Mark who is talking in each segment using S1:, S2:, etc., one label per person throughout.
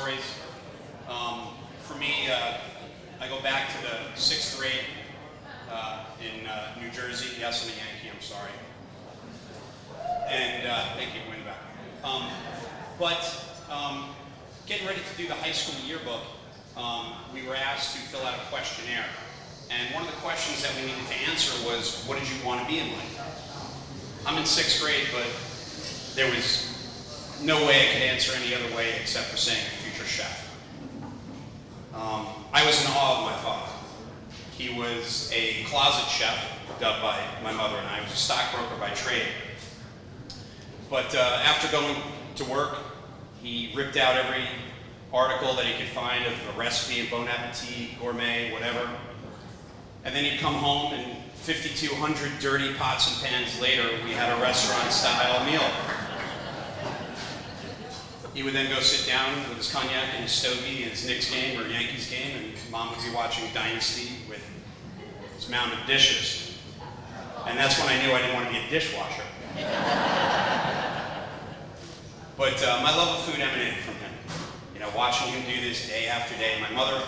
S1: stories. For me, I go back to the 6th grade in New Jersey. Yes, I'm a Yankee, I'm sorry. And thank you, win back. Getting ready to do the high school yearbook, we were asked to fill out a questionnaire. And one of the questions that we needed to answer was, what did you want to be in life? I'm in 6th grade, but there was no way I could answer any other way except for saying a future chef. I was in awe of my father. He was a closet chef, dubbed by my mother and I. He was a stockbroker by trade. But after going to work, he ripped out every article that he could find of a recipe, Bon Appetit, gourmet, whatever. And then he'd come home and 5,200 dirty pots and pans later, we had a restaurant-style meal. He would then go sit down with his cognac and his stogie and his Knicks game or Yankees game, and Mom would be watching Dynasty with his mound of dishes. And that's when I knew I didn't want to be a dishwasher. But my love of food emanated from him. You know, watching him do this day after day. My mother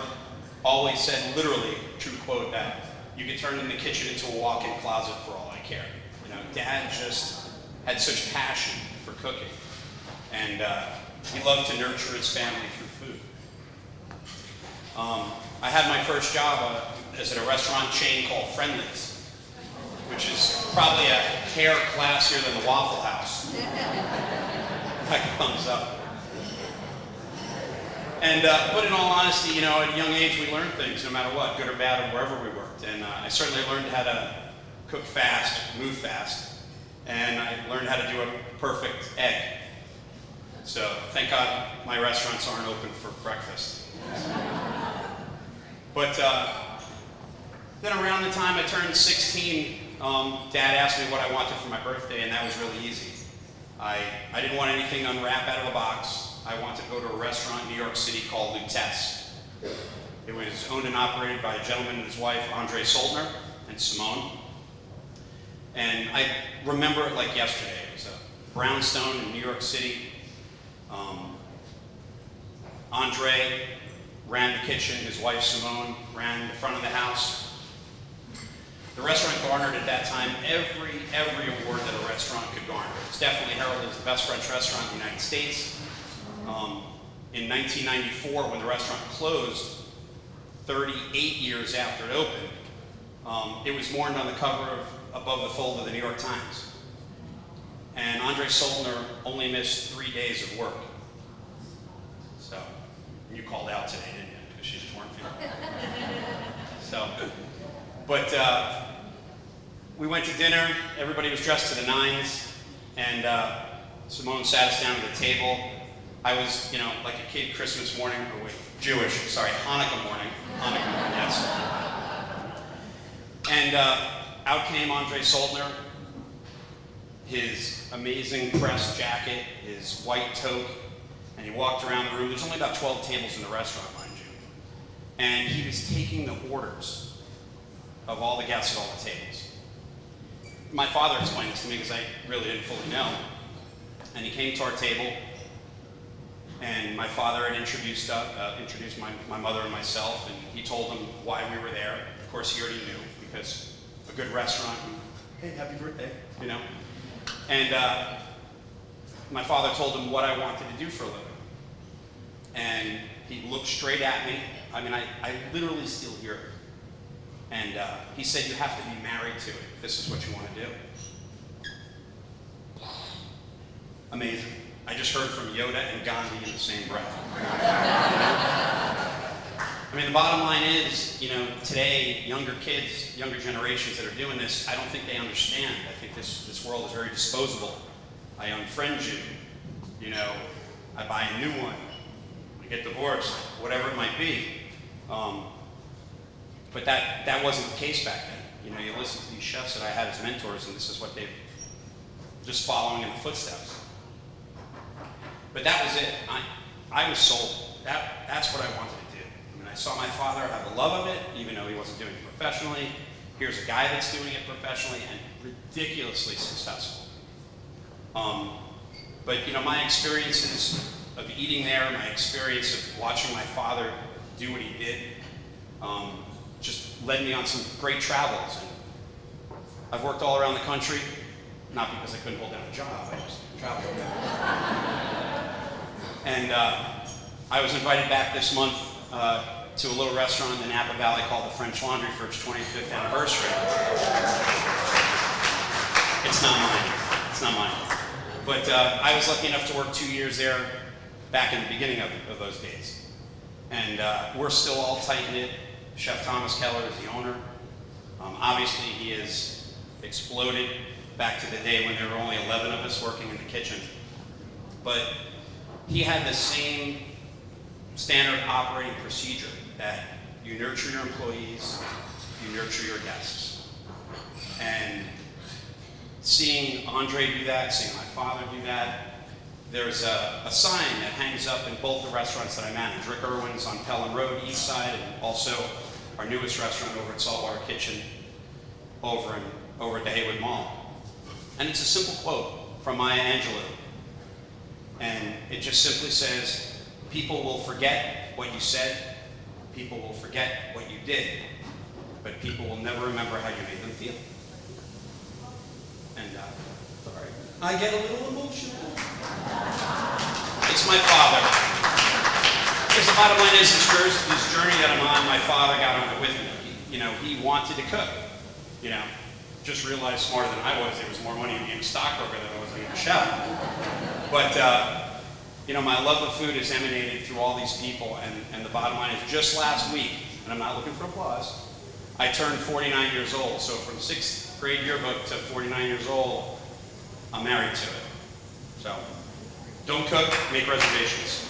S1: always said, literally, true quote, that you could turn in the kitchen into a walk-in closet for all I care. You know, Dad just had such passion for cooking. And he loved to nurture his family through food. I had my first job as at a restaurant chain called Friendly's, which is probably a hair classier than the Waffle House. Like a thumbs up. And, but in all honesty, you know, at a young age we learned things no matter what, good or bad, or wherever we worked. And I certainly learned how to cook fast, move fast, and I learned how to do a perfect egg. So thank God my restaurants aren't open for breakfast. But then around the time I turned 16, Dad asked me what I wanted for my birthday, and that was really easy. I didn't want anything unwrapped out of the box. I wanted to go to a restaurant in New York City called Lutte's. It was owned and operated by a gentleman and his wife, Andre Saltner and Simone. And I remember it like yesterday. It was a brownstone in New York City. Andre ran the kitchen, his wife Simone ran the front of the house. The restaurant garnered at that time every award that a restaurant could garner. It's definitely heralded as the best French restaurant in the United States. In 1994, when the restaurant closed, 38 years after it opened, it was mourned on the cover of Above the Fold of the New York Times. And Andre Saltner only missed 3 days of work. So, you called out today, didn't you? Because she just weren't feeling it. So, but we went to dinner, everybody was dressed to the nines, and Simone sat us down at the table. I was, you know, like a kid Christmas morning, or wait, Hanukkah morning, yes. And out came Andre Saltner, his amazing pressed jacket, his white toque, and he walked around the room. There's only about 12 tables in the restaurant, mind you. And he was taking the orders of all the guests at all the tables. My father explained this to me because I really didn't fully know. And he came to our table, and my father had introduced my mother and myself, and he told them why we were there. Of course, he already knew, because a good restaurant, hey, happy birthday, you know. And my father told him what I wanted to do for a living. And he looked straight at me. I mean, I literally still hear it. And he said, you have to be married to it if this is what you want to do. Amazing. I just heard from Yoda and Gandhi in the same breath. I mean, the bottom line is, you know, today, younger kids, younger generations that are doing this, I don't think they understand. I think this world is very disposable. I unfriend you, you know, I buy a new one, I get divorced, whatever it might be. But that wasn't the case back then. You know, you listen to these chefs that I had as mentors, and this is what they've just following in the footsteps. But that was it. I was sold. That's what I wanted to do. I mean, I saw my father have a love of it, even though he wasn't doing it professionally. Here's a guy that's doing it professionally and ridiculously successful. But you know, my experiences of eating there, my experience of watching my father do what he did, just led me on some great travels. And I've worked all around the country, not because I couldn't hold down a job, I just traveled. And I was invited back this month to a little restaurant in the Napa Valley called the French Laundry for its 25th anniversary. It's not mine. It's not mine. But I was lucky enough to work 2 years there back in the beginning of those days. And we're still all tight-knit. Chef Thomas Keller is the owner. Obviously, he has exploded back to the day when there were only 11 of us working in the kitchen. But he had the same standard operating procedure that you nurture your employees, you nurture your guests. And seeing Andre do that, seeing my father do that, there's a sign that hangs up in both the restaurants that I manage. Rick Erwin's on Pelham Road, Eastside, and also our newest restaurant over at Saltwater Kitchen over at the Haywood Mall. And it's a simple quote from Maya Angelou. And it just simply says, people will forget what you said, people will forget what you did, but people will never remember how you made them feel. And, sorry, I get a little emotional. It's my father. Because the bottom line is, this journey that I'm on, my father got on it with me. He wanted to cook. Just realized smarter than I was, there was more money in being a stockbroker than there was being a chef. But, my love of food is emanated through all these people, and the bottom line is, just last week, and I'm not looking for applause, I turned 49 years old. So from 6th grade yearbook to 49 years old, I'm married to it. So, don't cook, make reservations.